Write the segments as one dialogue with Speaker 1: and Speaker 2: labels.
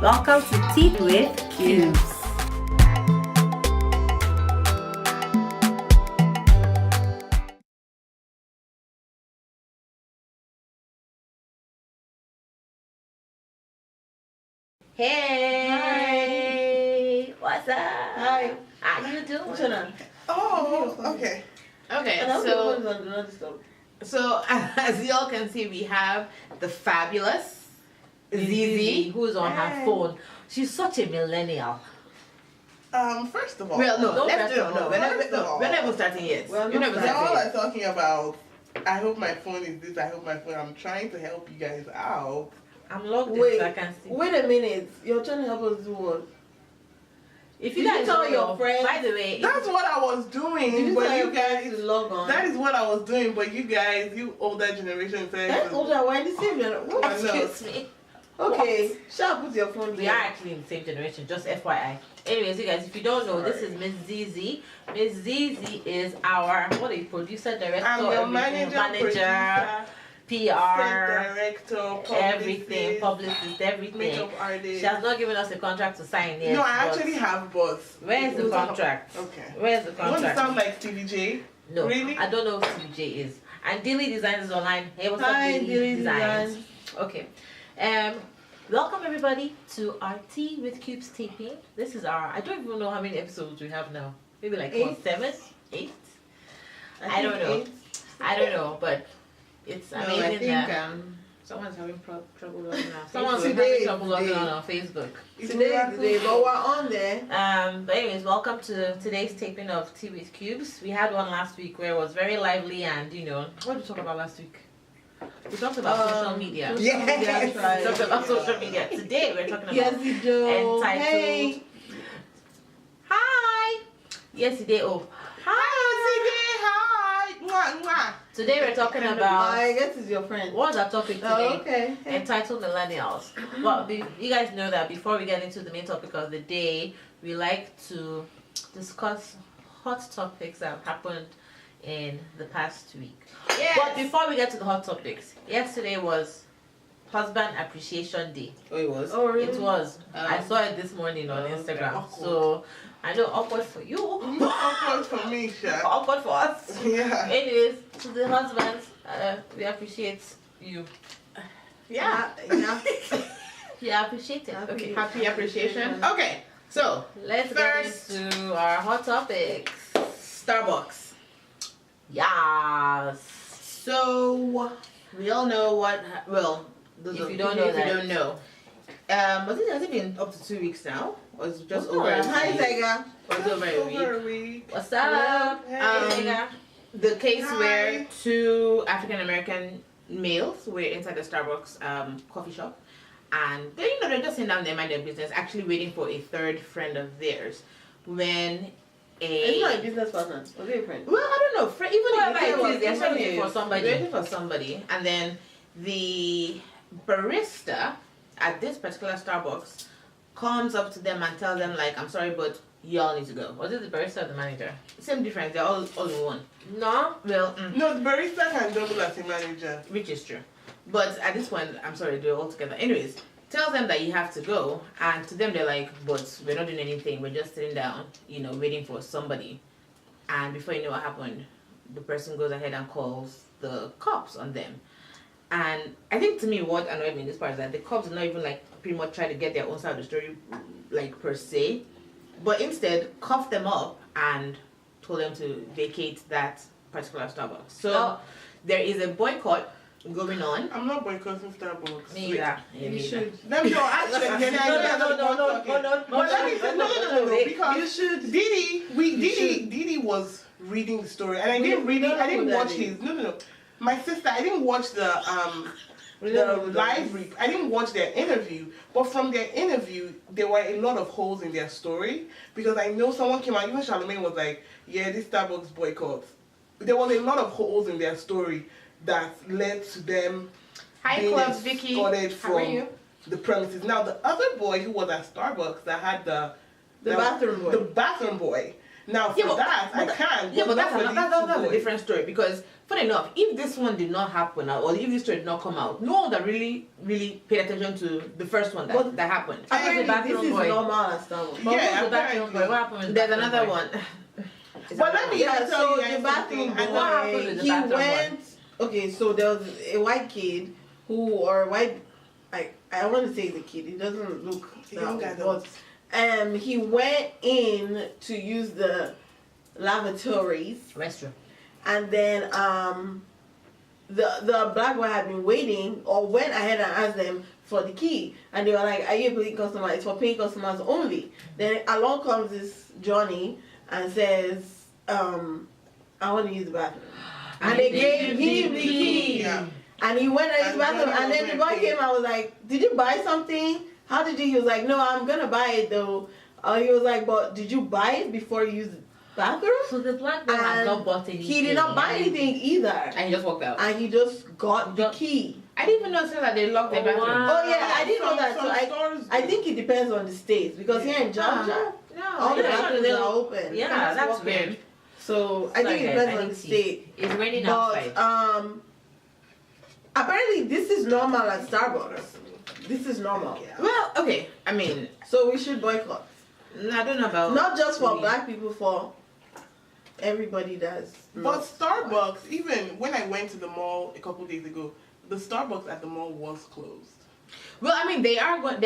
Speaker 1: Welcome to Tea with Cubes. Hey!
Speaker 2: Hi.
Speaker 1: What's up?
Speaker 2: Hi.
Speaker 1: How you doing?
Speaker 2: Oh, okay.
Speaker 3: Okay, so as y'all can see, we have the fabulous Zizi,
Speaker 1: who's on her phone. She's such a millennial.
Speaker 2: First of all,
Speaker 3: Well, no,
Speaker 1: No,
Speaker 3: let's do
Speaker 1: first of
Speaker 3: no.
Speaker 1: all.
Speaker 3: We're not even starting yet.
Speaker 2: Well,
Speaker 3: We're not even
Speaker 2: y'all
Speaker 3: starting
Speaker 2: are
Speaker 3: yet.
Speaker 2: talking about. I hope my phone is this. I hope my phone. I'm trying to help you guys out.
Speaker 1: I'm logged in
Speaker 4: Wait,
Speaker 1: so I can see.
Speaker 4: wait a minute. You're trying to help us do what?
Speaker 1: If
Speaker 4: Did you
Speaker 1: guys
Speaker 4: tell
Speaker 1: don't
Speaker 4: your
Speaker 1: know,
Speaker 4: friends?
Speaker 1: by the way,
Speaker 2: That's what I was doing,
Speaker 4: Did you
Speaker 2: but
Speaker 4: tell
Speaker 2: you
Speaker 4: your friends
Speaker 2: guys.
Speaker 4: to log on?
Speaker 2: That is what I was doing, but you guys, you older generation, said.
Speaker 4: That's older. Why the same generation?
Speaker 2: I know.
Speaker 1: excuse me.
Speaker 4: Okay, shall put your phone
Speaker 1: We
Speaker 4: here.
Speaker 1: are actually in the same generation, just FYI. Anyways, you guys, if you don't know, this is Miss Zizi. Miss Zizi is our producer, director,
Speaker 2: I'm your
Speaker 1: everything,
Speaker 2: manager, producer,
Speaker 1: PR,
Speaker 2: director,
Speaker 1: everything, publicist, everything.
Speaker 2: makeup artist.
Speaker 1: She has not given us a contract to sign yet.
Speaker 2: No, I
Speaker 1: but
Speaker 2: actually have boss.
Speaker 1: Where's the
Speaker 2: We'll talk
Speaker 1: contract?
Speaker 2: Okay.
Speaker 1: Where's the
Speaker 2: You want to
Speaker 1: contract?
Speaker 2: sound like Stevie J?
Speaker 1: No,
Speaker 2: Really?
Speaker 1: I don't know who CJ is. And Dilly Designs is online. Hey, what's
Speaker 4: Hi,
Speaker 1: up,
Speaker 4: Dilly
Speaker 1: Designs?
Speaker 4: Designs.
Speaker 1: Okay. Welcome everybody to our Tea with Cubes taping. This is our, I don't even know how many episodes we have now. Maybe like what,
Speaker 4: 8?
Speaker 1: 7? 8? I
Speaker 4: think
Speaker 1: don't know.
Speaker 4: 8.
Speaker 1: I don't know, but it's
Speaker 3: No,
Speaker 1: amazing
Speaker 3: I think
Speaker 1: that
Speaker 3: someone's having trouble logging on.
Speaker 1: someone's
Speaker 4: today
Speaker 1: having trouble
Speaker 4: is
Speaker 1: logging
Speaker 4: today.
Speaker 1: on our Facebook.
Speaker 4: Today is the day, but we're on there.
Speaker 1: But anyways, welcome to today's taping of Tea with Cubes. We had one last week where it was very lively and, you know, what did we talk about last week? We talked about social media.
Speaker 4: social
Speaker 3: Yes.
Speaker 4: media
Speaker 1: We
Speaker 4: trials.
Speaker 1: talked about social media. Today we're talking about
Speaker 4: Yes, Joe.
Speaker 1: entitled.
Speaker 4: Hey.
Speaker 1: Hi. Yesterday. Oh. Hi.
Speaker 2: Hi. Mwah, mwah.
Speaker 1: Today we're talking about
Speaker 4: I guess it's your friend.
Speaker 1: what's our topic today?
Speaker 4: Oh, okay.
Speaker 1: Entitled millennials. But you guys know that before we get into the main topic of the day, we like to discuss hot topics that have happened in the past week.
Speaker 3: Yes.
Speaker 1: But before we get to the hot topics, yesterday was Husband Appreciation Day.
Speaker 3: Oh, it was.
Speaker 4: Oh, really?
Speaker 1: It was. I
Speaker 3: Um,
Speaker 1: saw it this morning on
Speaker 3: okay.
Speaker 1: Instagram.
Speaker 2: Awkward.
Speaker 1: So I know awkward for you.
Speaker 2: Awkward for me, Sha.
Speaker 1: Awkward for us.
Speaker 2: Yeah.
Speaker 1: Anyways, to the husbands, we appreciate you.
Speaker 3: Yeah.
Speaker 4: Yeah.
Speaker 1: Yeah, appreciate it.
Speaker 4: Happy-
Speaker 1: Okay.
Speaker 3: Happy appreciation. Okay, so
Speaker 1: Let's
Speaker 3: First-
Speaker 1: get into our hot topics.
Speaker 3: Starbucks.
Speaker 1: Yes.
Speaker 3: So we all know what. Well, those
Speaker 1: If
Speaker 3: of
Speaker 1: you don't know
Speaker 3: if
Speaker 1: that.
Speaker 3: you don't know, has it been up to 2 weeks now, or is it just
Speaker 1: Oh,
Speaker 3: over? a
Speaker 4: Hi,
Speaker 3: week?
Speaker 4: Tiger.
Speaker 3: Or is it over a week?
Speaker 2: Over a week.
Speaker 1: What's up?
Speaker 2: Hey.
Speaker 1: Nigga?
Speaker 3: The case
Speaker 2: Hi.
Speaker 3: where 2 African American males were inside the Starbucks coffee shop, and they, they're just sitting down there, mind their business, actually waiting for a third friend of theirs. When
Speaker 4: It's not a business partner. Was it a friend?
Speaker 3: well, I don't know, even
Speaker 1: Whoever
Speaker 3: if
Speaker 1: it
Speaker 3: was
Speaker 1: is, they're searching for somebody.
Speaker 3: they're waiting for somebody, and then the barista at this particular Starbucks comes up to them and tells them like, "I'm sorry, but y'all need to go."
Speaker 1: Was it the barista or the manager?
Speaker 3: Same difference, they're all in one.
Speaker 1: No.
Speaker 3: Well,
Speaker 2: No, the barista can double as a manager.
Speaker 3: which is true. But at this point, I'm sorry, they're all together. Anyways, tells them that you have to go, and to them they're like, but we're not doing anything, we're just sitting down, waiting for somebody. And before you know what happened, the person goes ahead and calls the cops on them. And I think to me what annoyed me in this part is that the cops did not even like pretty much try to get their own side of the story like per se, but instead cuffed them up and told them to vacate that particular Starbucks. So
Speaker 1: Oh.
Speaker 3: there is a boycott going on.
Speaker 2: I'm not boycotting Starbucks.
Speaker 1: Me either.
Speaker 4: You should.
Speaker 2: Let me know. Actually,
Speaker 1: No,
Speaker 2: But let me say no, because
Speaker 4: You should.
Speaker 2: Didi was reading the story, and I didn't
Speaker 4: We don't know
Speaker 2: I didn't
Speaker 4: who that
Speaker 2: watch
Speaker 4: is.
Speaker 2: his. No. My sister, I didn't watch the
Speaker 4: We don't know
Speaker 2: the
Speaker 4: who that
Speaker 2: live
Speaker 4: is.
Speaker 2: read. I didn't watch their interview, but from their interview, there were a lot of holes in their story because I know someone came out. Even Charlemagne was like, "Yeah, this Starbucks boycott." There was a lot of holes in their story that led to them
Speaker 3: Hi,
Speaker 2: being
Speaker 3: Club Vicky.
Speaker 2: escorted
Speaker 3: How are
Speaker 2: from
Speaker 3: you?
Speaker 2: the premises. Now, the other boy who was at Starbucks that had the
Speaker 4: The bathroom boy.
Speaker 2: the bathroom boy. Now, for
Speaker 3: Yeah, but-
Speaker 2: that, I can.
Speaker 3: Yeah, but
Speaker 2: not
Speaker 3: that's
Speaker 2: for
Speaker 3: a,
Speaker 2: these
Speaker 3: that's,
Speaker 2: two
Speaker 3: that's a
Speaker 2: boys.
Speaker 3: different story because, funny enough, if this one did not happen or if this story did not come out, no one that really paid attention to the first one
Speaker 4: But-
Speaker 3: that happened.
Speaker 1: Apparently,
Speaker 4: Apparently, this is
Speaker 1: boy.
Speaker 4: normal at Starbucks.
Speaker 1: But
Speaker 2: Yeah,
Speaker 1: who's the bathroom
Speaker 2: apparently.
Speaker 1: boy? What happened with the
Speaker 3: There's
Speaker 1: bathroom
Speaker 3: another
Speaker 1: boy?
Speaker 3: one.
Speaker 2: But let me
Speaker 4: Yeah,
Speaker 2: tell
Speaker 4: so
Speaker 2: you guys
Speaker 4: the bathroom
Speaker 2: something.
Speaker 4: boy,
Speaker 1: What happened with the
Speaker 4: he
Speaker 1: bathroom
Speaker 4: went. Okay, so there was a white kid or white. I want to say he's a kid. He doesn't look
Speaker 2: Young
Speaker 4: that
Speaker 2: adult.
Speaker 4: but he went in to use the lavatories,
Speaker 1: Restroom.
Speaker 4: and then the black boy had been waiting or went ahead and asked them for the key, and they were like, "Are you a paying customer? It's for paying customers only." Then along comes this Johnny and says, "I want to use the bathroom," and they gave him the key.
Speaker 2: Yeah.
Speaker 4: And he went to his
Speaker 2: And
Speaker 4: bathroom,
Speaker 2: Johnny
Speaker 4: and then the
Speaker 2: was
Speaker 4: boy
Speaker 2: like,
Speaker 4: came. I was like, "Did you buy something? How did you?" He was like, "No, I'm gonna buy it though." He was like, "But did you buy it before you used the bathroom?"
Speaker 1: So the black boy had
Speaker 4: And
Speaker 1: not bought anything.
Speaker 4: he did not buy anything either,
Speaker 3: And he just walked out.
Speaker 4: and he just got the key.
Speaker 3: I didn't even know that they locked their
Speaker 1: Oh,
Speaker 3: bathroom.
Speaker 1: wow.
Speaker 4: Oh yeah, I didn't know that. So
Speaker 2: Some
Speaker 4: I
Speaker 2: stores
Speaker 4: I
Speaker 2: do.
Speaker 4: think it depends on the states because here in Georgia, all the
Speaker 1: yeah,
Speaker 4: bathrooms
Speaker 1: they-
Speaker 4: are open.
Speaker 1: Yeah,
Speaker 3: That's
Speaker 1: that's
Speaker 3: walking.
Speaker 1: weird.
Speaker 4: So I
Speaker 1: Sorry,
Speaker 4: think it
Speaker 1: guys,
Speaker 4: depends
Speaker 1: I
Speaker 4: on
Speaker 1: need
Speaker 4: the
Speaker 1: tea.
Speaker 4: state.
Speaker 1: It's raining outside.
Speaker 4: But apparently this is normal at Starbucks. This is normal.
Speaker 2: Yeah.
Speaker 3: Well, okay. I mean,
Speaker 4: So we should boycott.
Speaker 3: I don't know about
Speaker 4: Not just for
Speaker 3: me.
Speaker 4: black people, for everybody that's
Speaker 2: But
Speaker 4: not.
Speaker 2: Starbucks, even when I went to the mall a couple days ago, the Starbucks at the mall was closed.
Speaker 3: Well, I mean, they are going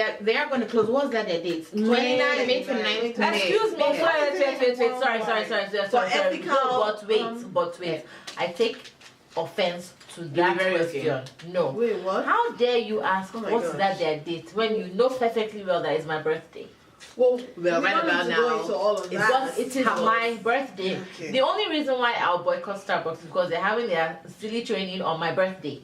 Speaker 3: to close. What's that their dates? 29th, May 29th.
Speaker 1: Excuse me,
Speaker 2: But
Speaker 1: wait.
Speaker 2: why is it
Speaker 1: Sorry.
Speaker 4: For ethical,
Speaker 1: No, but wait,
Speaker 3: yeah.
Speaker 1: I take offense to
Speaker 3: be
Speaker 1: that
Speaker 3: very
Speaker 1: question. No.
Speaker 4: Wait, what?
Speaker 1: How dare you ask
Speaker 4: Oh my
Speaker 1: what's
Speaker 4: gosh.
Speaker 1: that their date when you know perfectly well that it's my birthday?
Speaker 4: Well,
Speaker 3: Well,
Speaker 4: we
Speaker 3: right
Speaker 4: don't need
Speaker 3: about
Speaker 4: to
Speaker 3: now,
Speaker 4: go into all of
Speaker 1: It's
Speaker 4: that.
Speaker 1: just, it is my birthday.
Speaker 2: Okay.
Speaker 1: The only reason why I'll boycott Starbucks is because they're having their silly training on my birthday.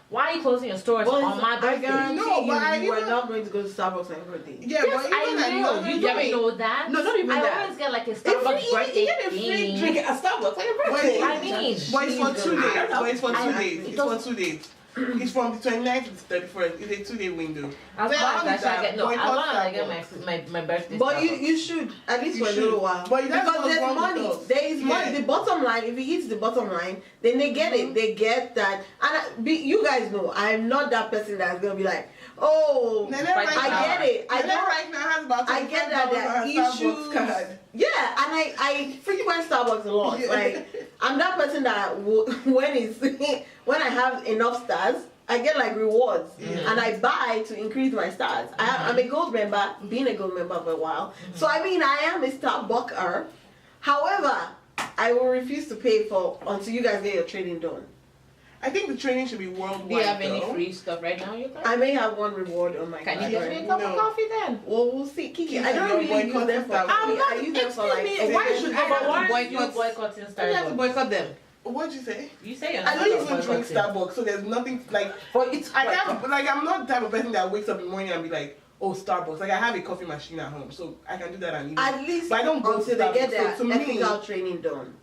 Speaker 1: Why are you closing your stores
Speaker 4: Well,
Speaker 1: on my
Speaker 4: I
Speaker 1: birthday?
Speaker 4: guarantee
Speaker 2: No, but I
Speaker 4: you were
Speaker 2: even-
Speaker 4: not going to go to Starbucks on your birthday.
Speaker 2: Yeah,
Speaker 1: Yes,
Speaker 2: but even
Speaker 1: I know. You don't
Speaker 3: wait.
Speaker 1: know that.
Speaker 3: No, not even
Speaker 1: I
Speaker 3: that.
Speaker 1: always get like a
Speaker 3: If
Speaker 1: Starbucks
Speaker 3: you
Speaker 1: birthday
Speaker 3: get a free
Speaker 1: thing.
Speaker 3: drink at Starbucks on your
Speaker 2: But
Speaker 3: birthday.
Speaker 1: I mean,
Speaker 2: but it's for 2 days. But it's for 2
Speaker 1: I-
Speaker 2: days.
Speaker 1: it
Speaker 2: It's
Speaker 1: doesn't-
Speaker 2: for 2 days. It's from the 29th to the 31st. It's a 2-day window.
Speaker 1: As long
Speaker 2: Then
Speaker 1: as
Speaker 2: how
Speaker 1: I
Speaker 2: is that
Speaker 1: get no, as
Speaker 2: boycott
Speaker 1: long as I get
Speaker 2: Starbucks?
Speaker 1: my birthday.
Speaker 4: But you
Speaker 1: Starbucks.
Speaker 4: should at least
Speaker 2: You
Speaker 4: for a
Speaker 2: should.
Speaker 4: little while
Speaker 2: But that's
Speaker 4: because
Speaker 2: what's
Speaker 4: there's
Speaker 2: wrong with
Speaker 4: money.
Speaker 2: us.
Speaker 4: There is money.
Speaker 2: Yeah.
Speaker 4: The bottom line. If it hits the bottom line, then they get it. They get that. And you guys know I'm not that person that's gonna be like, oh,
Speaker 2: Nene
Speaker 1: Fight
Speaker 2: right
Speaker 1: I
Speaker 2: now-
Speaker 4: get it. I
Speaker 2: Nene
Speaker 4: don't-
Speaker 2: right now has about
Speaker 4: I get that there are
Speaker 2: $25 on her Starbucks
Speaker 4: issues.
Speaker 2: card.
Speaker 4: Yeah, and I frequent Starbucks a lot.
Speaker 2: Yeah.
Speaker 4: Like I'm that person that when I have enough stars, I get like rewards, and I buy to increase my stars. I'm a gold member, been a gold member for a while. So I mean, I am a Starbucker. However, I will refuse to pay for until you guys get your trading done.
Speaker 2: I think the training should be worldwide.
Speaker 3: Do you have any
Speaker 2: though.
Speaker 3: free stuff right now? You
Speaker 4: I may have one reward on my
Speaker 3: Can
Speaker 4: card.
Speaker 3: you get me a
Speaker 4: right?
Speaker 3: cup
Speaker 2: No.
Speaker 3: of coffee then?
Speaker 4: Well, we'll see. Kiki, I
Speaker 2: Kiki,
Speaker 4: don't
Speaker 2: you're
Speaker 4: really use them for
Speaker 2: boycotting
Speaker 4: coffee.
Speaker 2: Starbucks.
Speaker 4: I use them for like.
Speaker 3: Excuse me, why should I
Speaker 1: But
Speaker 3: have
Speaker 1: why
Speaker 3: to
Speaker 1: are you
Speaker 3: boycott?
Speaker 1: boycotting
Speaker 3: I have to
Speaker 1: Starbucks?
Speaker 3: boycott them.
Speaker 2: What'd you say?
Speaker 1: You say you're
Speaker 2: I
Speaker 1: not
Speaker 2: don't even drink
Speaker 1: boycotting.
Speaker 2: Starbucks, so there's nothing like.
Speaker 1: But it's
Speaker 2: I can't like I'm not the type of person that wakes up in the morning and be like, oh Starbucks. Like I have a coffee machine at home, so I can do that and eat.
Speaker 4: At least
Speaker 2: But I don't go to
Speaker 4: until they get
Speaker 2: Starbucks,
Speaker 4: their
Speaker 2: so to me-
Speaker 4: ethical training done.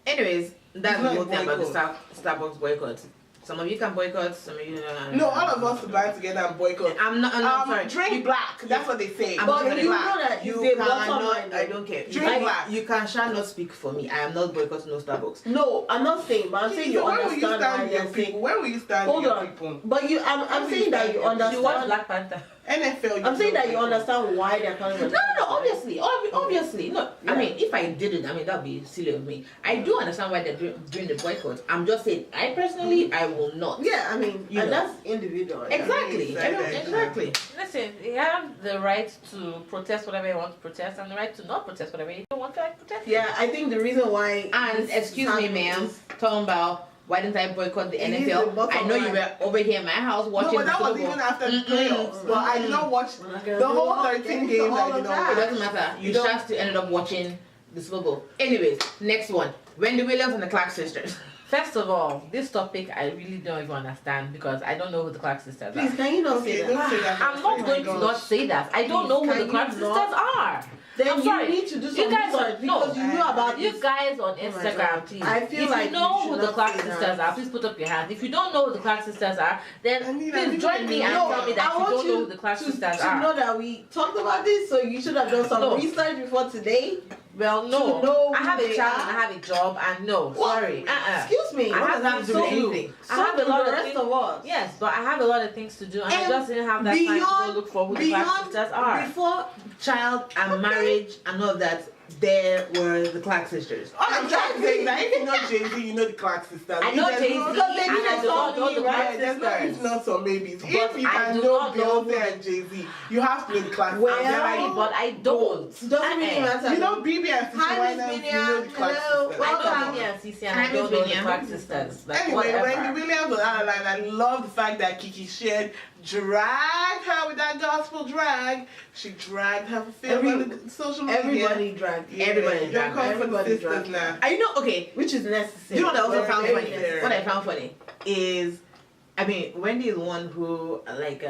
Speaker 3: Anyways, that's
Speaker 2: It's
Speaker 3: the
Speaker 2: not
Speaker 3: whole thing about the
Speaker 2: boycott.
Speaker 3: Starbucks boycott. Some of you can boycott, some of you
Speaker 2: No, all of us band together and boycott.
Speaker 3: I'm not. I'm sorry.
Speaker 2: Drink black. That's what they say.
Speaker 3: I'm
Speaker 4: But
Speaker 3: not
Speaker 4: you
Speaker 3: black.
Speaker 4: know that
Speaker 3: You
Speaker 4: it's a bottom
Speaker 3: cannot.
Speaker 4: line,
Speaker 3: I
Speaker 4: though.
Speaker 3: don't care.
Speaker 2: Drink black.
Speaker 3: You shall not speak for me. I am not boycotting no Starbucks.
Speaker 4: No, I'm not saying, but I'm saying you
Speaker 2: So when will you
Speaker 4: understand
Speaker 2: stand
Speaker 4: why
Speaker 2: with your
Speaker 4: they're saying.
Speaker 2: people? When will you stand
Speaker 4: Hold
Speaker 2: with your
Speaker 4: on.
Speaker 2: people?
Speaker 4: But I'm saying that you
Speaker 1: You watch
Speaker 4: understand.
Speaker 1: Black Panther.
Speaker 2: NFL.
Speaker 4: I'm saying that you understand why they're coming.
Speaker 3: No, obviously, obviously, no.
Speaker 4: Yeah.
Speaker 3: I mean, if I didn't, I mean that'd be silly of me. I do understand why they're doing the boycott. I'm just saying, I personally, I will not.
Speaker 4: Yeah, I mean,
Speaker 3: You
Speaker 4: and
Speaker 3: know.
Speaker 4: that's individual.
Speaker 3: Exactly. Exactly.
Speaker 1: Listen, you have the right to protest whatever you want to protest, and the right to not protest whatever you don't want to protest.
Speaker 4: Yeah, I think the reason why.
Speaker 3: And
Speaker 4: this
Speaker 3: excuse me,
Speaker 4: happening
Speaker 3: ma'am,
Speaker 4: is-
Speaker 3: talking about why didn't I boycott the
Speaker 4: It is the
Speaker 3: NFL?
Speaker 4: bottom
Speaker 3: I know you
Speaker 4: line.
Speaker 3: were over here in my house
Speaker 2: No,
Speaker 3: watching
Speaker 2: but that
Speaker 3: the
Speaker 2: was
Speaker 3: Super Bowl.
Speaker 2: even after the
Speaker 3: Mm-mm.
Speaker 2: playoffs. But I did not watch
Speaker 4: We're not gonna
Speaker 2: the
Speaker 4: do
Speaker 2: whole
Speaker 4: all-
Speaker 2: 13
Speaker 4: get into
Speaker 2: games.
Speaker 4: all
Speaker 2: I
Speaker 4: of
Speaker 2: did
Speaker 4: that.
Speaker 2: not
Speaker 3: It
Speaker 2: watch.
Speaker 3: doesn't matter. You
Speaker 4: You don't-
Speaker 3: just ended up watching the Super Bowl. Anyways, next one. Wendy Williams and the Clark sisters.
Speaker 1: First of all, this topic I really don't even understand because I don't know who the Clark sisters
Speaker 4: Please,
Speaker 1: are.
Speaker 4: can you not
Speaker 2: Okay,
Speaker 4: say
Speaker 2: don't
Speaker 4: that?
Speaker 2: say that.
Speaker 1: I'm not
Speaker 2: Oh my
Speaker 1: going to
Speaker 2: gosh.
Speaker 1: not say that. I don't
Speaker 4: Please,
Speaker 1: know who
Speaker 4: can
Speaker 1: the
Speaker 4: you
Speaker 1: Clark
Speaker 4: not?
Speaker 1: sisters are.
Speaker 4: then
Speaker 1: I'm
Speaker 4: you
Speaker 1: sorry.
Speaker 4: need to do some
Speaker 1: You guys
Speaker 4: research because you know about
Speaker 1: you
Speaker 4: this.
Speaker 1: guys on
Speaker 4: God.
Speaker 1: Instagram, please.
Speaker 4: I feel
Speaker 1: if
Speaker 4: like
Speaker 1: you know
Speaker 4: you
Speaker 1: who
Speaker 4: should
Speaker 1: the
Speaker 4: not
Speaker 1: Clark
Speaker 4: say that.
Speaker 1: sisters are, please put up your hands. If you don't know who the Clark sisters are, then please join me and
Speaker 4: No,
Speaker 1: tell me that
Speaker 4: I
Speaker 1: you
Speaker 4: want
Speaker 1: don't know
Speaker 4: you
Speaker 1: who the Clark sisters
Speaker 4: to
Speaker 1: are.
Speaker 4: know that we talked about this, so you should have done some
Speaker 1: No.
Speaker 4: research before today.
Speaker 1: Well,
Speaker 4: To
Speaker 1: no.
Speaker 4: know
Speaker 1: I have
Speaker 4: who
Speaker 1: a
Speaker 4: they
Speaker 1: child
Speaker 4: are.
Speaker 1: and I have a job, and no,
Speaker 4: What?
Speaker 1: sorry.
Speaker 4: Excuse me.
Speaker 1: I have
Speaker 3: that
Speaker 1: things
Speaker 3: to
Speaker 1: to
Speaker 3: do with
Speaker 1: do.
Speaker 3: anything?
Speaker 1: I
Speaker 4: So
Speaker 1: have
Speaker 4: the
Speaker 1: a lot of
Speaker 4: rest
Speaker 1: things.
Speaker 4: of us.
Speaker 1: Yes, but I have a lot of things to do, and I
Speaker 3: And
Speaker 1: just didn't have that time to go
Speaker 3: beyond-
Speaker 1: look for who the Clark sisters are.
Speaker 3: Before child and marriage and all that, there were the Clark sisters.
Speaker 2: All I'm trying to say is that if you know Jay-Z, you know the Clark sisters.
Speaker 1: I know
Speaker 2: There's
Speaker 1: Jay-Z,
Speaker 2: no-
Speaker 4: because they
Speaker 1: and
Speaker 4: did
Speaker 1: I
Speaker 4: a
Speaker 1: do not
Speaker 4: song
Speaker 1: know the Clark
Speaker 2: Right, there's no
Speaker 1: sisters.
Speaker 2: ifs, nots, or maybes.
Speaker 1: But
Speaker 2: If you
Speaker 1: I
Speaker 2: can
Speaker 1: do
Speaker 2: know
Speaker 1: not know who
Speaker 2: Beyonce and Jay-Z, you have to know the Clark
Speaker 4: Well,
Speaker 2: sisters. They're
Speaker 1: Sorry,
Speaker 2: like,
Speaker 1: but I don't.
Speaker 4: Doesn't really matter.
Speaker 2: you know BB and Cici
Speaker 4: Hi, Miss
Speaker 2: Winans, you know the
Speaker 4: Minion.
Speaker 2: Clark
Speaker 4: Hello.
Speaker 2: sisters.
Speaker 1: I know
Speaker 4: Welcome.
Speaker 1: Vinny and Cece, and
Speaker 3: Hi,
Speaker 1: I don't
Speaker 3: Miss
Speaker 1: know the
Speaker 3: Vinny.
Speaker 1: Clark sisters. Like,
Speaker 2: Anyway,
Speaker 1: whatever.
Speaker 2: Wendy Williams was out of line. I love the fact that Kiki Shed dragged her with that gospel drag. She dragged her for film on the social media.
Speaker 4: Everybody dragged.
Speaker 2: Yeah,
Speaker 3: everybody
Speaker 2: don't
Speaker 3: dragged
Speaker 2: come
Speaker 3: her.
Speaker 2: for the
Speaker 4: Everybody
Speaker 2: sisters
Speaker 4: dragged
Speaker 2: now.
Speaker 3: I know, okay.
Speaker 4: Which is necessary.
Speaker 3: You know what I also
Speaker 2: Very,
Speaker 3: found
Speaker 2: very
Speaker 3: funny?
Speaker 2: fair.
Speaker 3: What I found funny is, I mean, Wendy is the one who, like,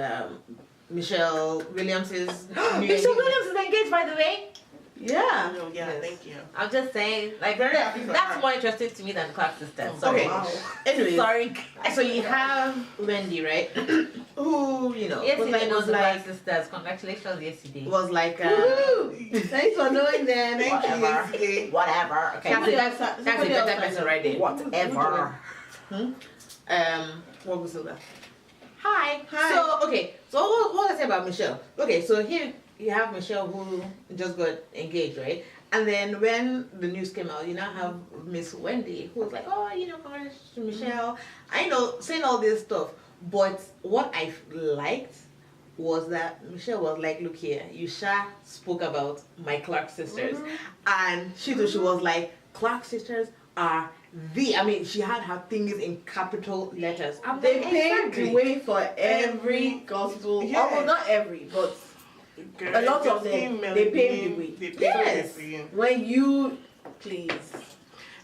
Speaker 3: Michelle Williams's.
Speaker 1: Michelle Williams is engaged, by the way.
Speaker 4: Yeah.
Speaker 2: Oh, yeah,
Speaker 3: Yes.
Speaker 2: thank you.
Speaker 1: I'm just saying, like,
Speaker 2: Very happy for
Speaker 1: that's
Speaker 2: her.
Speaker 1: more interesting to me than the Clark sisters.
Speaker 2: Oh,
Speaker 1: Sorry.
Speaker 3: Okay.
Speaker 4: Wow.
Speaker 3: Anyways,
Speaker 1: Sorry.
Speaker 3: so you have Wendy, right? Who, you know, was
Speaker 1: Yesterday
Speaker 3: like,
Speaker 1: knows
Speaker 3: was
Speaker 1: the Clark
Speaker 3: like,
Speaker 1: sisters. Congratulations, yesterday.
Speaker 3: was like,
Speaker 4: Woohoo! Thanks for knowing them.
Speaker 2: Thank you,
Speaker 1: Whatever.
Speaker 2: yesterday.
Speaker 1: Whatever. Okay.
Speaker 3: That's
Speaker 4: Somebody
Speaker 3: it.
Speaker 4: else-
Speaker 3: That's a
Speaker 4: somebody else
Speaker 3: better
Speaker 4: has-
Speaker 3: person right there.
Speaker 1: Whatever.
Speaker 3: What was that? Hi.
Speaker 4: Hi.
Speaker 3: So, okay. So, what I say about Michelle? Okay, so here you have Michelle who just got engaged, right? And then when the news came out, you now have Miss Wendy who was like, oh, you know, congratulations to Michelle. I know, saying all this stuff. But what I liked was that Michelle was like, look here, you spoke about my Clark sisters. And she was like, Clark sisters are I mean, she had her things in capital letters. I'm
Speaker 4: They
Speaker 3: like,
Speaker 4: paved the
Speaker 3: exactly.
Speaker 4: way for every gospel.
Speaker 2: Yeah.
Speaker 4: Well, not every, but
Speaker 2: Girl,
Speaker 4: a lot of
Speaker 2: just
Speaker 4: them,
Speaker 2: email
Speaker 4: they
Speaker 2: me.
Speaker 4: paved the way.
Speaker 2: They paved
Speaker 3: Yes.
Speaker 2: the way.
Speaker 4: when you please.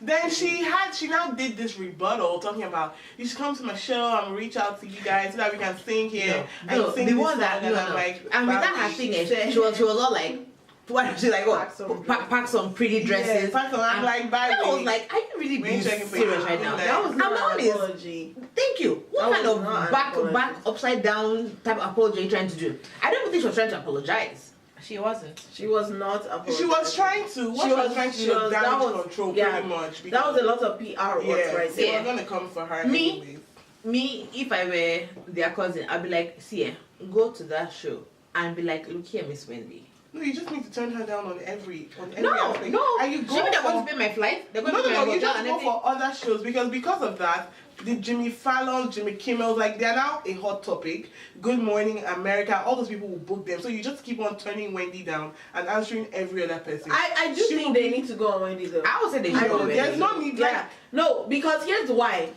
Speaker 2: Then she now did this rebuttal talking about you should come to my show. I'm gonna reach out to you guys so that we can sing here and sing
Speaker 3: the
Speaker 2: this
Speaker 3: one
Speaker 2: song.
Speaker 3: that
Speaker 2: And
Speaker 3: no,
Speaker 2: I'm
Speaker 3: no.
Speaker 2: like,
Speaker 3: I mean, that
Speaker 2: wow.
Speaker 3: her thing is she was all like, what? She's like,
Speaker 4: Pack some
Speaker 3: oh, pack some pretty dresses.
Speaker 2: Yeah, fact, I'm
Speaker 3: And
Speaker 2: like, by
Speaker 3: I
Speaker 2: the
Speaker 3: was
Speaker 2: way,
Speaker 3: like, are you really
Speaker 2: we
Speaker 3: being
Speaker 2: ain't checking for
Speaker 3: serious
Speaker 2: you.
Speaker 3: right now?
Speaker 2: That
Speaker 4: That was
Speaker 3: I'm
Speaker 4: not an
Speaker 3: honest.
Speaker 4: apology.
Speaker 3: Thank you. What
Speaker 4: That
Speaker 3: kind
Speaker 4: was
Speaker 3: of
Speaker 4: not an
Speaker 3: back
Speaker 4: apology.
Speaker 3: upside down type of apology are you trying to do? I don't think she was trying to apologize.
Speaker 1: She wasn't.
Speaker 4: She was not apologizing.
Speaker 2: she was trying to. What she was trying to
Speaker 4: she
Speaker 2: do
Speaker 4: was-
Speaker 2: damage
Speaker 4: that was-
Speaker 2: control
Speaker 4: yeah,
Speaker 2: pretty much.
Speaker 4: That was a lot of PR work
Speaker 2: yeah,
Speaker 4: right
Speaker 2: they
Speaker 4: there.
Speaker 2: were gonna come for her
Speaker 3: Me?
Speaker 2: anyways.
Speaker 3: Me, if I were their cousin, I'd be like, see, go to that show and be like, look here, Miss Wendy.
Speaker 2: No, you just need to turn her down on every
Speaker 3: No,
Speaker 2: aspect.
Speaker 3: no.
Speaker 2: And you go
Speaker 3: Maybe they're
Speaker 2: for,
Speaker 3: going to pay my flight. They're going
Speaker 2: no,
Speaker 3: to pay my
Speaker 2: you
Speaker 3: hotel
Speaker 2: just
Speaker 3: and
Speaker 2: go
Speaker 3: everything.
Speaker 2: for other shows because of that. The Jimmy Fallon, Jimmy Kimmel, like they're now a hot topic. Good Morning America, all those people will book them. So you just keep on turning Wendy down and answering every other person.
Speaker 4: I do
Speaker 2: She
Speaker 4: think
Speaker 2: will
Speaker 4: they
Speaker 2: be-
Speaker 4: need to go on Wendy though.
Speaker 3: I would say they
Speaker 4: I
Speaker 3: should
Speaker 4: know,
Speaker 3: go
Speaker 2: There's
Speaker 3: with
Speaker 2: no need, like,
Speaker 4: Yeah. No, because here's why.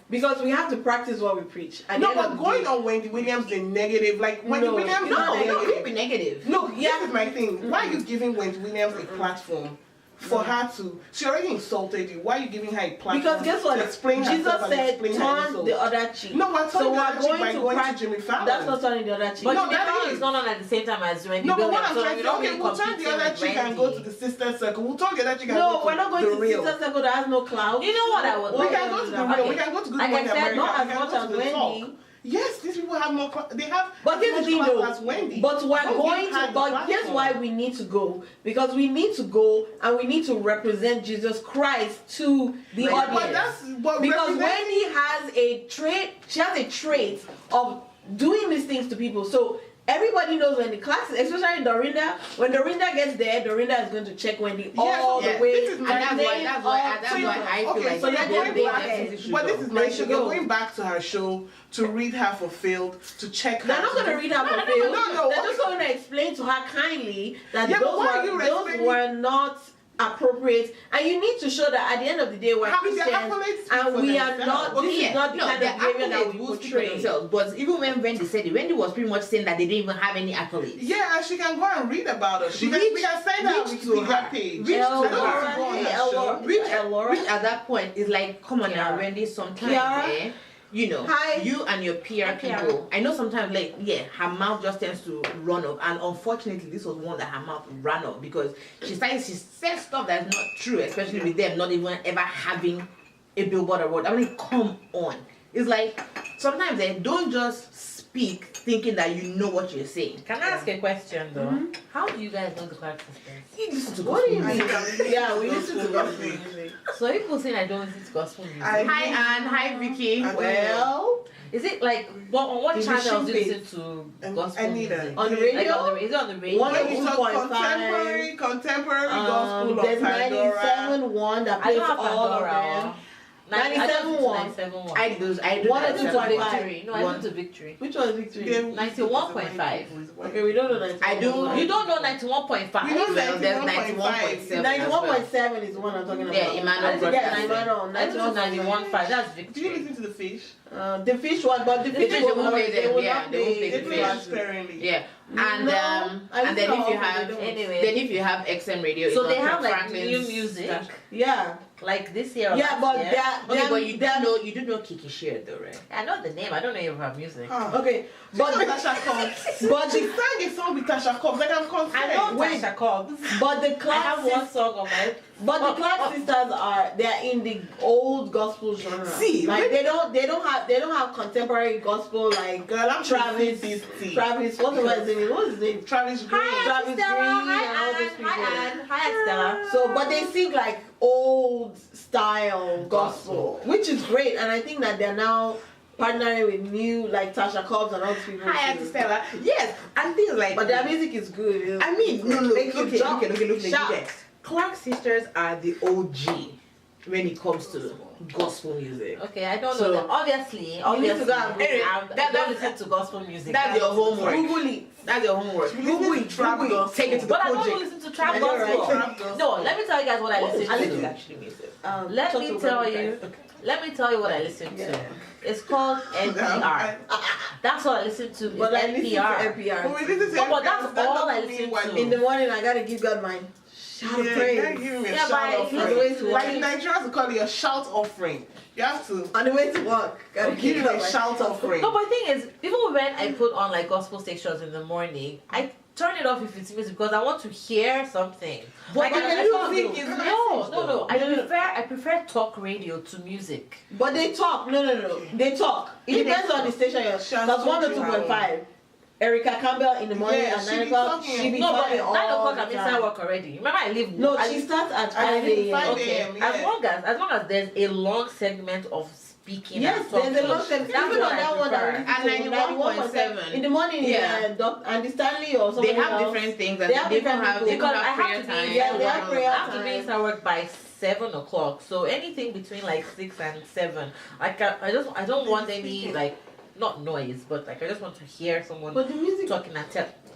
Speaker 4: Because we have to practice what we preach. At the
Speaker 2: no,
Speaker 4: end of
Speaker 2: but
Speaker 4: the
Speaker 2: going
Speaker 4: day-
Speaker 2: on Wendy Williams, the negative, like Wendy
Speaker 4: No,
Speaker 2: Williams,
Speaker 4: it's
Speaker 2: is
Speaker 4: not
Speaker 3: No,
Speaker 2: negative.
Speaker 3: don't be negative.
Speaker 2: Look, this is my thing. Why are you giving Wendy Williams a platform for her to? She already insulted you. Why are you giving her a platform?
Speaker 4: Because guess what?
Speaker 2: To explain
Speaker 4: Jesus
Speaker 2: herself and
Speaker 4: said,
Speaker 2: explain her
Speaker 4: turn
Speaker 2: insult.
Speaker 4: the other cheek.
Speaker 2: No, we're turning the other cheek by going to
Speaker 4: practice-
Speaker 2: Jimmy Fallon.
Speaker 4: That's not turning the other cheek.
Speaker 1: But
Speaker 2: No,
Speaker 1: Jimmy
Speaker 2: that
Speaker 1: Fallon
Speaker 2: is-
Speaker 1: is going on at the same time as Wendy
Speaker 2: No, but what
Speaker 1: Williams,
Speaker 2: I'm
Speaker 1: so
Speaker 2: trying
Speaker 1: you
Speaker 2: to say,
Speaker 1: don't
Speaker 2: okay,
Speaker 1: really
Speaker 2: we'll turn
Speaker 1: compete
Speaker 2: the other
Speaker 1: with
Speaker 2: cheek and go to
Speaker 1: Wendy.
Speaker 2: the sister circle. We'll turn the other cheek and
Speaker 4: No,
Speaker 2: go
Speaker 4: we're not
Speaker 2: to
Speaker 4: going
Speaker 2: the
Speaker 4: to the
Speaker 2: real.
Speaker 4: sister circle that has no clout.
Speaker 1: You know what I would
Speaker 2: We
Speaker 1: like?
Speaker 2: can go to the
Speaker 1: Okay.
Speaker 2: real. We can go to Good
Speaker 1: Like I
Speaker 2: Morning
Speaker 1: said,
Speaker 2: America.
Speaker 4: not
Speaker 2: We
Speaker 4: as
Speaker 2: can
Speaker 4: much
Speaker 2: go to
Speaker 4: as
Speaker 2: the
Speaker 4: Wendy.
Speaker 2: talk. Yes, these people have more. They have.
Speaker 4: But
Speaker 2: as
Speaker 4: here's the
Speaker 2: much
Speaker 4: thing
Speaker 2: class
Speaker 4: though.
Speaker 2: as Wendy.
Speaker 4: But we're
Speaker 2: Don't
Speaker 4: going
Speaker 2: give her
Speaker 4: to.
Speaker 2: the
Speaker 4: But here's
Speaker 2: platform.
Speaker 4: why we need to go, because we need to go and we need to represent Jesus Christ to the
Speaker 3: But
Speaker 4: audience.
Speaker 2: But that's but
Speaker 4: Because
Speaker 2: representing-
Speaker 4: Wendy has a trait. She has a trait of doing these things to people. So everybody knows when the class, especially Dorinda, when Dorinda gets there, Dorinda is going to check Wendy all
Speaker 2: yeah,
Speaker 4: the way.
Speaker 2: this is
Speaker 3: And
Speaker 2: my-
Speaker 3: that's
Speaker 4: then
Speaker 3: why
Speaker 2: So you-
Speaker 3: I feel
Speaker 2: okay,
Speaker 3: like
Speaker 2: so you're
Speaker 3: they-
Speaker 2: going
Speaker 3: they
Speaker 2: back-
Speaker 3: definitely should
Speaker 2: But
Speaker 3: go.
Speaker 2: this is my
Speaker 4: They
Speaker 2: show.
Speaker 4: should
Speaker 2: You're
Speaker 4: go.
Speaker 2: going back to her show to read her fulfilled, to check her.
Speaker 4: They're not going to read her for fail.
Speaker 2: no,
Speaker 4: They're just going to explain to her kindly that
Speaker 2: Yeah, but why are you
Speaker 4: those
Speaker 2: explaining-
Speaker 4: were not appropriate, and you need to show that at the end of the day we're
Speaker 2: How- their
Speaker 4: Christians
Speaker 2: accolades speak
Speaker 4: and
Speaker 2: for
Speaker 4: we are
Speaker 2: themselves.
Speaker 4: not.
Speaker 3: Okay,
Speaker 4: This is not the
Speaker 3: no,
Speaker 4: kind
Speaker 3: the
Speaker 4: of behavior that
Speaker 3: accolades
Speaker 4: we
Speaker 3: will speak for
Speaker 4: portray.
Speaker 3: themselves. But even when Wendy said it, Wendy was pretty much saying that they didn't even have any accolades.
Speaker 2: Yeah, and she can go and read about us. We can send her
Speaker 3: reach to
Speaker 2: Wikipedia
Speaker 3: her.
Speaker 2: page.
Speaker 3: Reach to
Speaker 4: Elora,
Speaker 2: I don't have to go on
Speaker 4: hey,
Speaker 2: her
Speaker 4: Elora.
Speaker 2: show.
Speaker 3: Which
Speaker 4: Elora.
Speaker 3: at that point is like, come on now,
Speaker 4: Kiara.
Speaker 3: Wendy, sometimes,
Speaker 4: Kiara.
Speaker 3: eh? you know,
Speaker 4: Hi.
Speaker 3: you and your PR people. I know sometimes, like, yeah, her mouth just tends to run up, and unfortunately, this was one that her mouth ran up because she said stuff that's not true, especially with them not even ever having a billboard award. I mean, come on. It's like sometimes they don't just speak thinking that you know what you're saying.
Speaker 1: Can I ask a question though? How do you guys know the Clark sisters?
Speaker 3: You listen to
Speaker 4: What do you
Speaker 3: gospel
Speaker 4: mean? Yeah, we listen to gospel
Speaker 2: music.
Speaker 4: music.
Speaker 1: So people saying I don't listen to gospel music.
Speaker 3: Hi Anne, hi Vicky.
Speaker 4: Well,
Speaker 1: Is it like on what
Speaker 4: Is it
Speaker 1: channel do you
Speaker 4: showbiz?
Speaker 1: listen to
Speaker 2: And
Speaker 1: gospel
Speaker 2: Anita.
Speaker 1: music?
Speaker 4: on the
Speaker 1: Like
Speaker 4: radio,
Speaker 1: is it on the radio?
Speaker 4: One
Speaker 2: When you talk
Speaker 4: 2.5,
Speaker 2: contemporary gospel of
Speaker 4: there's
Speaker 2: Pandora.
Speaker 4: 97.1 that
Speaker 1: I
Speaker 4: plays
Speaker 1: don't have
Speaker 4: all of
Speaker 1: Pandora.
Speaker 4: them.
Speaker 1: 97.1.
Speaker 4: 97.1.
Speaker 3: I do
Speaker 4: One
Speaker 3: that
Speaker 4: or two
Speaker 3: too.
Speaker 4: point five.
Speaker 1: Victory. No, I listen to Victory.
Speaker 4: Which one is Victory?
Speaker 1: 91.5.
Speaker 4: Okay, we don't know 91.
Speaker 3: I do.
Speaker 1: You don't know 91.5?
Speaker 2: We know
Speaker 3: Well, there's
Speaker 2: 91.5.
Speaker 3: 91.7.
Speaker 4: 91.7 is the one I'm talking about.
Speaker 3: Yeah, Emmanuel
Speaker 1: I listen to
Speaker 4: Yes,
Speaker 1: 91.
Speaker 4: Emmanuel.
Speaker 1: I listen to 91.5. That's
Speaker 2: Do you
Speaker 1: Victory.
Speaker 2: listen to the fish?
Speaker 4: The fish one, but the fish
Speaker 3: fish,
Speaker 4: will
Speaker 3: they won't play
Speaker 4: they
Speaker 3: them,
Speaker 4: will
Speaker 3: yeah,
Speaker 4: not
Speaker 3: they won't play
Speaker 2: They
Speaker 3: the
Speaker 2: play
Speaker 3: fish.
Speaker 2: it sparingly.
Speaker 3: Yeah, and
Speaker 4: No, I
Speaker 3: and then
Speaker 4: listen
Speaker 3: if you
Speaker 4: to all,
Speaker 3: have
Speaker 4: but they don't.
Speaker 1: Anyway.
Speaker 3: then if you have XM radio,
Speaker 1: So
Speaker 3: it's
Speaker 1: they
Speaker 3: on
Speaker 1: have like
Speaker 3: Franklin's
Speaker 1: new music,
Speaker 3: stuff.
Speaker 4: Yeah,
Speaker 1: like this year. Or
Speaker 4: yeah,
Speaker 1: last
Speaker 4: but
Speaker 1: year.
Speaker 3: Okay, but
Speaker 4: they're
Speaker 3: you do know Kiki Shear though, right?
Speaker 1: I know the name. I don't know if you have music.
Speaker 2: Huh.
Speaker 4: okay,
Speaker 2: But
Speaker 4: but
Speaker 2: Tasha Cobbs.
Speaker 4: but
Speaker 2: She
Speaker 4: the
Speaker 2: sang a song with Tasha Cobbs. Like I'm confused.
Speaker 1: I know
Speaker 4: Wait.
Speaker 1: Tasha Cobbs.
Speaker 4: but the
Speaker 1: I
Speaker 4: Clark
Speaker 1: have one
Speaker 4: sisters,
Speaker 1: song on my.
Speaker 4: but the Clark sisters they're in the old gospel genre.
Speaker 2: See,
Speaker 4: like they don't have contemporary gospel like
Speaker 2: Girl, I'm
Speaker 4: Travis, whatever his name is. What's his name?
Speaker 2: Travis Green.
Speaker 1: Hi,
Speaker 4: Travis
Speaker 1: Stella.
Speaker 4: Green
Speaker 1: Hi,
Speaker 4: and all those
Speaker 1: Anne.
Speaker 4: people.
Speaker 1: Hi, Anne. Hi, Stella.
Speaker 4: So, but they sing like old style gospel, which is great, and I think that they're now partnering with new like Tasha Cobbs and all these people.
Speaker 3: Hi,
Speaker 4: too.
Speaker 3: Auntie Stella. Yes, and things like.
Speaker 4: But their music is good. It's-
Speaker 3: I mean, no,
Speaker 4: Make you jump,
Speaker 3: look.
Speaker 4: shout.
Speaker 3: Clark sisters are the OG when it comes to gospel music.
Speaker 1: Okay, I don't
Speaker 3: So-
Speaker 1: know that. Obviously,
Speaker 4: You need to go and
Speaker 3: Anyway,
Speaker 1: I
Speaker 3: that-
Speaker 1: don't listen to gospel music.
Speaker 3: That's your homework.
Speaker 4: Google it.
Speaker 3: That's your homework.
Speaker 2: Google it, trap
Speaker 4: Google it.
Speaker 2: gospel.
Speaker 3: Take it to the
Speaker 1: But I don't
Speaker 3: project.
Speaker 1: listen to trap
Speaker 4: I know, right?
Speaker 1: gospel.
Speaker 2: Trap gospel.
Speaker 1: No, let me tell you guys what I listen
Speaker 3: I
Speaker 1: to.
Speaker 3: listen to actually music.
Speaker 1: Let
Speaker 4: talk
Speaker 1: me
Speaker 4: to
Speaker 1: tell
Speaker 4: Brother
Speaker 1: you.
Speaker 4: Christ.
Speaker 1: Let me tell you what I listen to.
Speaker 4: Yeah.
Speaker 1: It's called NPR. That's what I listen to.
Speaker 4: But I
Speaker 1: Is
Speaker 4: listen to
Speaker 1: NPR.
Speaker 4: NPR.
Speaker 2: But we listen to
Speaker 1: No, but
Speaker 2: NPR,
Speaker 1: that's
Speaker 2: that
Speaker 1: all I
Speaker 2: doesn't mean
Speaker 1: listen
Speaker 2: what-
Speaker 1: to.
Speaker 4: In the morning, I gotta give God mine. Shout of
Speaker 2: Yeah,
Speaker 4: praise.
Speaker 2: you gotta give me a
Speaker 1: Yeah,
Speaker 2: shout
Speaker 1: but
Speaker 2: offering.
Speaker 4: On the way to work.
Speaker 2: Like Nigerians will call it a shout offering. You have to
Speaker 4: On the way to work, gotta
Speaker 2: give him
Speaker 4: God
Speaker 2: a
Speaker 4: mine.
Speaker 2: shout offering.
Speaker 1: No, but the thing is, even when I put on like gospel stations in the morning, I turn it off if it's music because I want to hear something.
Speaker 2: But
Speaker 1: Like,
Speaker 2: the
Speaker 1: I
Speaker 2: music
Speaker 1: don't
Speaker 2: is
Speaker 1: know.
Speaker 2: message,
Speaker 1: No.
Speaker 2: though.
Speaker 1: I prefer talk radio to music.
Speaker 4: But they talk. No. They talk. It
Speaker 1: They
Speaker 4: depends on the station you're.
Speaker 2: Shout
Speaker 4: That's
Speaker 2: out
Speaker 4: 102.5. Erica Campbell in the morning
Speaker 2: Yeah,
Speaker 4: at
Speaker 2: she
Speaker 4: 9
Speaker 2: be
Speaker 4: o'clock.
Speaker 2: talking.
Speaker 4: She be
Speaker 1: No, but
Speaker 4: talking
Speaker 1: 9
Speaker 4: all
Speaker 1: o'clock
Speaker 4: the
Speaker 1: I'm inside
Speaker 4: time.
Speaker 1: work already. Remember, I leave.
Speaker 4: No,
Speaker 1: I
Speaker 4: she
Speaker 1: leave-
Speaker 4: starts at
Speaker 2: I
Speaker 4: 5
Speaker 2: leave
Speaker 4: a.m.
Speaker 2: 5
Speaker 1: Okay,
Speaker 2: a.m., yeah.
Speaker 1: as long as there's a long segment of speaking.
Speaker 4: Yes,
Speaker 1: and talking,
Speaker 4: there's a long segment.
Speaker 1: That's
Speaker 4: Even
Speaker 1: what
Speaker 4: on
Speaker 1: I
Speaker 4: that one
Speaker 1: prefer.
Speaker 4: that
Speaker 3: At 91.7.
Speaker 4: in the morning.
Speaker 3: Yeah.
Speaker 4: Andy Stanley or something
Speaker 3: They have
Speaker 4: else.
Speaker 3: different things,
Speaker 4: They
Speaker 3: and
Speaker 4: have
Speaker 3: they even
Speaker 4: different
Speaker 3: have
Speaker 4: people.
Speaker 1: Because I
Speaker 3: prayer
Speaker 1: have to be
Speaker 3: time.
Speaker 4: Yeah, they have prayer
Speaker 1: I have to be
Speaker 4: time.
Speaker 1: inside work by 7 o'clock. So anything between like 6 and 7. I don't want any like not noise, but like I just want to hear someone
Speaker 4: But the music.
Speaker 1: talking and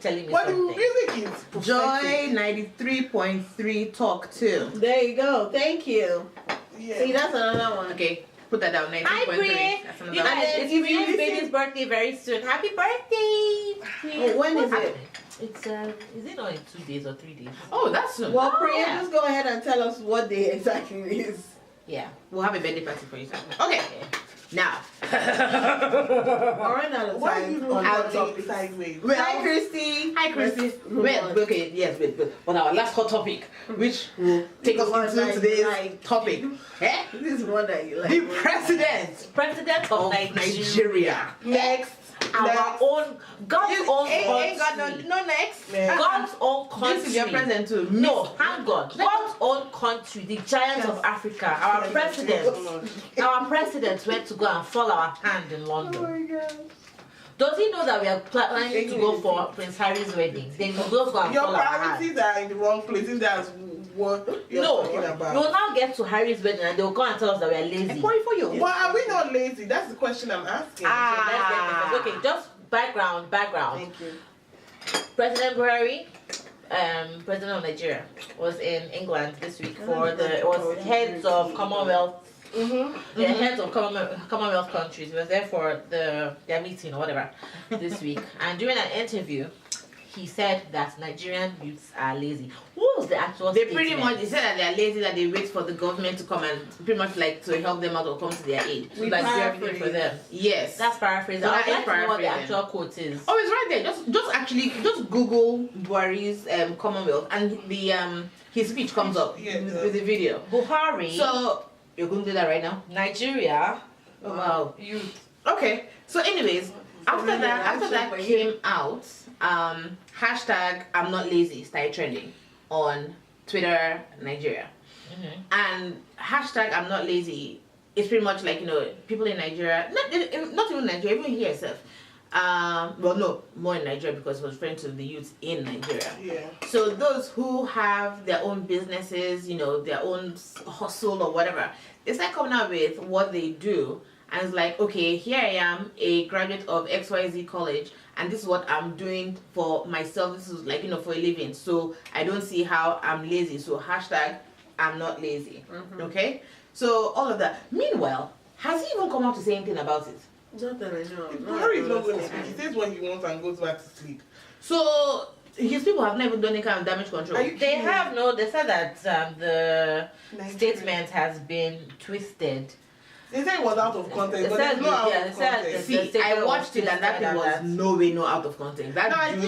Speaker 1: telling me
Speaker 2: But the
Speaker 1: something.
Speaker 2: music is
Speaker 3: Joy 93.3 Talk 2.
Speaker 4: There you go. Thank you.
Speaker 2: Yeah.
Speaker 4: See, that's another one.
Speaker 3: Okay, put that down. 93.3.
Speaker 1: Hi, Brie.
Speaker 3: That's
Speaker 1: You
Speaker 3: another
Speaker 1: guys,
Speaker 3: one.
Speaker 4: then
Speaker 1: it's
Speaker 4: if you
Speaker 1: Brienne's
Speaker 4: listen-
Speaker 1: baby's birthday very soon. Happy birthday!
Speaker 4: Oh, when is it?
Speaker 1: It's is it not in 2 days or 3 days?
Speaker 3: Oh, that's soon.
Speaker 4: Well,
Speaker 1: Oh,
Speaker 4: Priya,
Speaker 1: yeah.
Speaker 4: just go ahead and tell us what day exactly it is.
Speaker 1: Yeah.
Speaker 3: We'll have a birthday party for you. Okay, now.
Speaker 4: All right, now the
Speaker 2: Why are you
Speaker 4: time.
Speaker 2: looking
Speaker 3: I'll
Speaker 2: at
Speaker 3: take-
Speaker 2: it sideways?
Speaker 4: Hi, Christy.
Speaker 3: Hi, Christy.
Speaker 4: Let's move
Speaker 3: Wait,
Speaker 4: on.
Speaker 3: okay, yes, wait. On our last hot topic, which will take us
Speaker 4: The one
Speaker 3: into
Speaker 4: that you
Speaker 3: today's
Speaker 4: like.
Speaker 3: topic. Eh?
Speaker 4: This is one that you like.
Speaker 3: The president
Speaker 1: President of
Speaker 3: of
Speaker 1: Nigeria.
Speaker 3: Nigeria.
Speaker 2: Next.
Speaker 1: Our own, God's own
Speaker 3: Ain't got
Speaker 1: country.
Speaker 3: no next.
Speaker 2: Yeah.
Speaker 1: God's own country.
Speaker 3: This is your president too.
Speaker 1: No, hang on. God's own country, the giant of Africa, our president. Our president went to go and fall our hand in London.
Speaker 4: God.
Speaker 1: Does he know that we are planning to go for Prince Harry's wedding? Then he goes go and
Speaker 2: Your
Speaker 1: fall our hand.
Speaker 2: priorities are in the wrong places. That's what you're
Speaker 1: No,
Speaker 2: talking
Speaker 1: we
Speaker 2: about.
Speaker 1: will now get to Harry's wedding and they will come and tell us that we are
Speaker 3: I'm
Speaker 1: lazy.
Speaker 3: pouring for you.
Speaker 2: Why are we not lazy? That's the question I'm asking.
Speaker 1: So let's get this. Okay, just background.
Speaker 4: Thank you.
Speaker 1: President Buhari, president of Nigeria, was in England this week for it was heads of Commonwealth.
Speaker 2: Mm-hmm.
Speaker 1: The heads of Commonwealth countries. He was there for their meeting or whatever this week. And during an interview, he said that Nigerian youths are lazy. Who What was the actual
Speaker 3: They pretty
Speaker 1: statement?
Speaker 3: much, they said that they are lazy, that they wait for the government to come and pretty much like to help them out or come to their aid.
Speaker 1: We like do everything for them.
Speaker 3: Yes.
Speaker 1: That's paraphrasing.
Speaker 3: So
Speaker 1: I'd
Speaker 3: that is
Speaker 1: like to know what the
Speaker 3: paraphrasing.
Speaker 1: actual quote is.
Speaker 3: Oh, it's right there. Just Google Buhari's Commonwealth and the his speech comes up with the video.
Speaker 1: Buhari.
Speaker 3: So you're going to do that right now?
Speaker 1: Nigeria.
Speaker 3: Oh, wow.
Speaker 1: Youth.
Speaker 3: Okay. So anyways, after that came out, hashtag I'm not lazy started trending on Twitter Nigeria. And hashtag I'm not lazy is pretty much like, people in Nigeria, not even Nigeria, even here itself. Well, no, more in Nigeria because it was referring to the youth in Nigeria.
Speaker 2: Yeah.
Speaker 3: So those who have their own businesses, their own hustle or whatever, they start coming out with what they do. And it's like, okay, here I am, a graduate of XYZ college, and this is what I'm doing for myself. This is like, for a living. So I don't see how I'm lazy. So hashtag I'm not lazy. Okay? So all of that. Meanwhile, has he even come out to say anything about it?
Speaker 4: Not that I know.
Speaker 2: Buhari is not going to speak. He says what he wants and goes back to sleep.
Speaker 3: So his people have never done any kind of damage control.
Speaker 1: They have no. They said that the
Speaker 2: Nigeria.
Speaker 1: statement has been twisted.
Speaker 2: They said it was out of context,
Speaker 1: They
Speaker 2: but
Speaker 1: said
Speaker 2: it's not
Speaker 1: yeah,
Speaker 2: out
Speaker 1: they
Speaker 2: of
Speaker 1: said
Speaker 2: context.
Speaker 1: the
Speaker 3: See,
Speaker 1: statement
Speaker 3: I
Speaker 1: was
Speaker 3: watched it and that
Speaker 1: twisted
Speaker 3: thing was
Speaker 1: and
Speaker 3: no way no out of context. That
Speaker 2: No, I
Speaker 3: dude,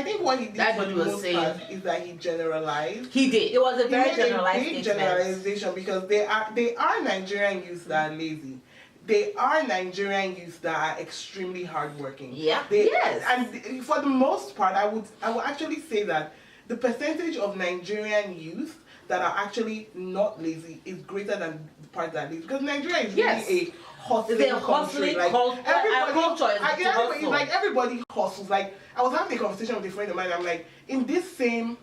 Speaker 2: think what he did
Speaker 3: that
Speaker 2: for
Speaker 3: dude
Speaker 2: the
Speaker 3: was
Speaker 2: most
Speaker 3: saying-
Speaker 2: part is that he generalized.
Speaker 3: he did.
Speaker 1: It was a
Speaker 2: He
Speaker 1: very
Speaker 2: made
Speaker 1: generalized
Speaker 2: a big
Speaker 1: statement.
Speaker 2: generalization because they are Nigerian youth that are lazy. They are Nigerian youth that are extremely hardworking.
Speaker 1: Yeah.
Speaker 3: Yes.
Speaker 2: And for the most part, I would actually say that the percentage of Nigerian youth that are actually not lazy is greater than the part that are lazy. Because Nigeria is
Speaker 3: Yes.
Speaker 2: really a hustling
Speaker 1: It's a
Speaker 2: country.
Speaker 1: hustling
Speaker 2: Like
Speaker 1: culture. Our culture is to hustle.
Speaker 2: everybody hustles. Like I was having a conversation with a friend of mine. I'm like, in this same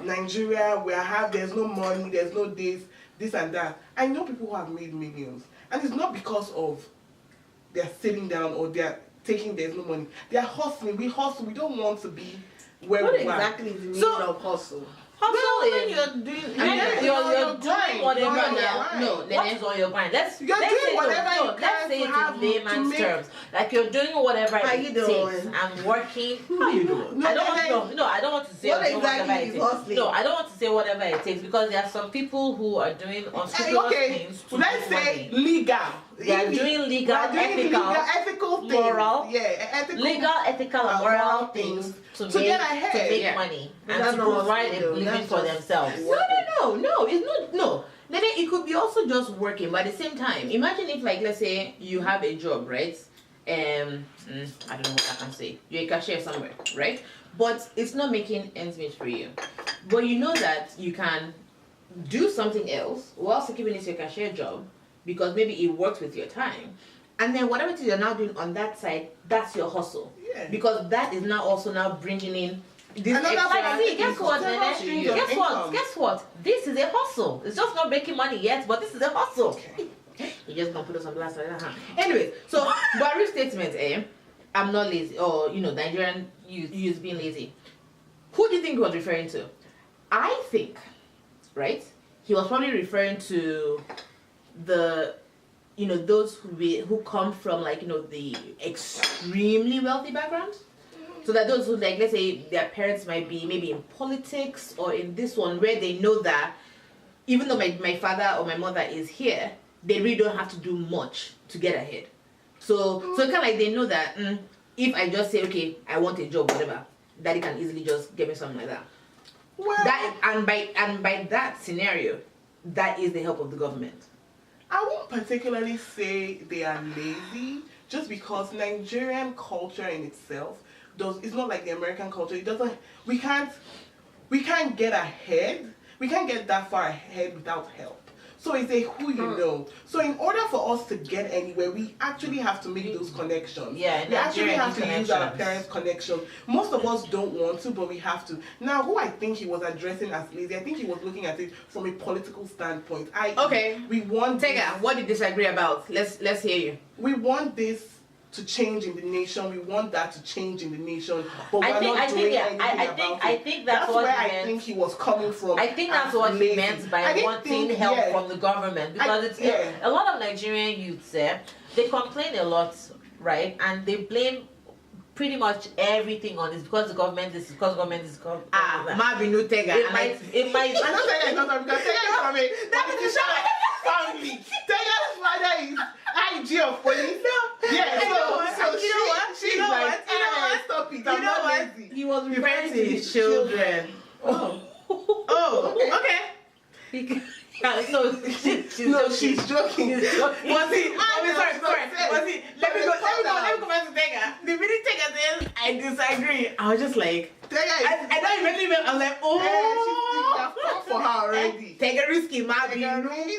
Speaker 2: Nigeria where there's no money, there's no this and that. I know people who have made millions, and it's not because of they're sitting down or they're taking there's no money. They're hustling. We hustle. We don't want to be where
Speaker 4: What
Speaker 2: we are.
Speaker 4: exactly is the meaning
Speaker 3: So-
Speaker 4: of hustle?
Speaker 1: Hustle
Speaker 3: when
Speaker 1: is
Speaker 3: you're doing,
Speaker 1: you're
Speaker 2: grind.
Speaker 1: doing whatever.
Speaker 2: You're on your
Speaker 1: Yeah.
Speaker 2: grind.
Speaker 1: No, what is on your grind? Let's
Speaker 2: You're
Speaker 1: let's
Speaker 2: doing
Speaker 1: say
Speaker 2: whatever you
Speaker 1: let's
Speaker 2: can
Speaker 1: say
Speaker 2: to
Speaker 1: it
Speaker 2: have
Speaker 1: in
Speaker 2: to
Speaker 1: layman's
Speaker 2: make-
Speaker 1: terms. Like you're doing whatever
Speaker 4: How
Speaker 1: it
Speaker 4: you
Speaker 1: takes.
Speaker 4: doing?
Speaker 1: I'm working.
Speaker 3: How you doing?
Speaker 1: I don't want to say
Speaker 4: What
Speaker 1: I'm doing
Speaker 4: exactly
Speaker 1: whatever it
Speaker 4: is
Speaker 1: takes.
Speaker 4: hustling?
Speaker 1: No, I don't want to say whatever it takes because there are some people who are doing unscrupulous
Speaker 2: Okay,
Speaker 1: things to
Speaker 2: let's
Speaker 1: make
Speaker 2: say
Speaker 1: money.
Speaker 2: legal.
Speaker 1: They are doing legal,
Speaker 2: ethical things.
Speaker 1: moral,
Speaker 2: Yeah, ethical.
Speaker 1: legal, ethical, and moral things to
Speaker 2: get
Speaker 1: make
Speaker 2: ahead.
Speaker 3: Yeah.
Speaker 1: money
Speaker 4: But
Speaker 1: and
Speaker 4: that's
Speaker 1: to
Speaker 4: not
Speaker 1: provide
Speaker 4: hustling,
Speaker 1: a
Speaker 4: though.
Speaker 1: living
Speaker 4: That's
Speaker 1: for
Speaker 4: just-
Speaker 1: themselves.
Speaker 3: No, it's not. No. Then it could be also just working, but at the same time, imagine if, like, let's say you have a job, right? I don't know what I can say. You're a cashier somewhere, right? But it's not making ends meet for you. But you know that you can do something else while still keeping it your cashier job because maybe it works with your time. And then whatever it is you're now doing on that side, that's your hustle.
Speaker 2: Yeah.
Speaker 3: Because that is now also now bringing in this
Speaker 2: Another
Speaker 3: extra.
Speaker 1: Like, see, guess what,
Speaker 2: Several
Speaker 1: Nene?
Speaker 2: streams of
Speaker 1: Guess what?
Speaker 2: income.
Speaker 1: Guess what? This is a hustle. It's just not making money yet, but this is a hustle.
Speaker 3: You just gonna put us on blast like that, huh? Anyway, so Buhari's statement, I'm not lazy, or Nigerian youth being lazy. Who do you think he was referring to? I think, right? He was probably referring to the, those who come from like the extremely wealthy background. So that those who, like, let's say their parents might be maybe in politics or in this one where they know that even though my father or my mother is here, they really don't have to do much to get ahead. So kind of like they know that if I just say, okay, I want a job, whatever, daddy can easily just get me something like that.
Speaker 2: Well,
Speaker 3: And by that scenario, that is the help of the government.
Speaker 2: I won't particularly say they are lazy, just because Nigerian culture in itself it's not like the American culture. It doesn't. We can't get ahead. We can't get that far ahead without help. So it's a who you know. So in order for us to get anywhere, we actually have to make those connections.
Speaker 1: Yeah,
Speaker 2: we actually
Speaker 1: Nigerian
Speaker 2: have to use our
Speaker 1: connections.
Speaker 2: parents' connection. Most of us don't want to, but we have to. Now, who I think he was addressing as lazy, I think he was looking at it from a political standpoint.
Speaker 3: Okay.
Speaker 2: We want
Speaker 3: Tega, what do you disagree about? Let's hear you.
Speaker 2: we want this to change in the nation. We want that to change in the nation, but we're
Speaker 1: I think
Speaker 2: anything
Speaker 1: I
Speaker 2: about
Speaker 1: think
Speaker 2: it.
Speaker 1: that's what
Speaker 2: where
Speaker 1: he
Speaker 2: I
Speaker 1: meant.
Speaker 2: think he was coming from.
Speaker 1: I think that's
Speaker 2: as
Speaker 1: what he
Speaker 2: lazy.
Speaker 1: meant by
Speaker 2: I didn't
Speaker 1: wanting
Speaker 2: think-
Speaker 1: help
Speaker 2: yeah.
Speaker 1: from the government because a lot of Nigerian youths they complain a lot, right? And they blame pretty much everything on this because the government is government.
Speaker 3: Maybe no Tega.
Speaker 1: It might.
Speaker 2: I know Tega is not from because Tega is from a politician family. Tega's father is IG of police. Yeah, so she's like, stop it. I'm not lazy.
Speaker 4: He was
Speaker 3: Referring to his children. Oh, okay.
Speaker 2: She's joking.
Speaker 3: Was he? Sorry. Let me go back to Tega. The minute Tega says I disagree, I was just like, I don't even remember. I'm like,
Speaker 2: she's for her already.
Speaker 3: Tega risky,
Speaker 2: Tega risky.